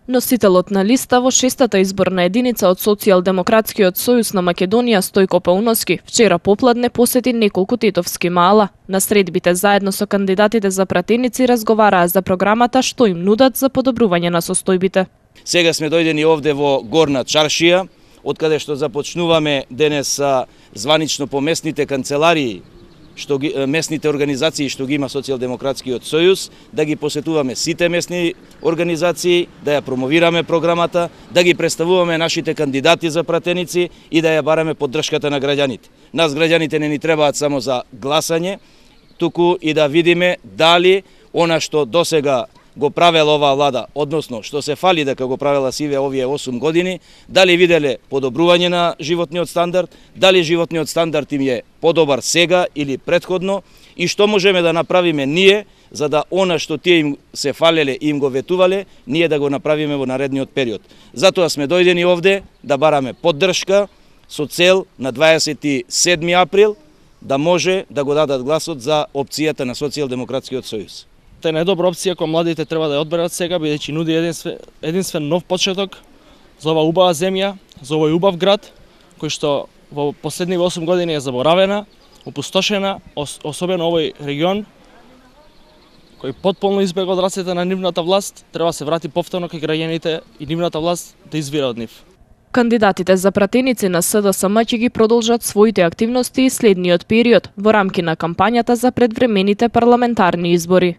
Носителот на листа во 6-та изборна единица од Социјалдемократскиот сојуз на Македонија Стојко Пауновски вчера попладне посети неколку тетовски мала. На средбите заедно со кандидатите за пратеници разговараа за програмата што им нудат за подобрување на состојбите. Сега сме дојдени овде во Горна Чаршија, откаде што започнуваме денес званично по местните канцеларии, местните организации што ги има Социјалдемократскиот сојуз, да ги посетуваме сите местни организации, да ја промовираме програмата, да ги представуваме нашите кандидати за пратеници и да ја бараме поддршката на граѓаните. Нас граѓаните не ни требаат само за гласање, туку и да видиме дали она што досега го правела оваа влада, односно што се фали дека го правела Сиве овие 8 години, дали виделе подобрување на животниот стандард, дали животниот стандард им е подобар сега или претходно и што можеме да направиме ние за да она што тие им се фалеле и им го ветувале, ние да го направиме во наредниот период. Затоа сме дојдени овде да бараме поддршка со цел на 27 април да може да го дадат гласот за опцијата на Социјалдемократскиот сојуз. Тоа е најдобра опција која младите треба да ја одберат сега, бидејќи нуди единствен нов почеток за оваа убава земја, за овој убав град, кој што во последниве 8 години е заборавена, опустошена, особено овој регион, кој потполно избега од рацете на нивната власт, треба да се врати повторно кај граѓаните и нивната власт да извира од нив. Кандидатите за пратеници на СДСМ ќе ги продолжат своите активности и следниот период во рамки на кампањата за предвремените парламентарни избори.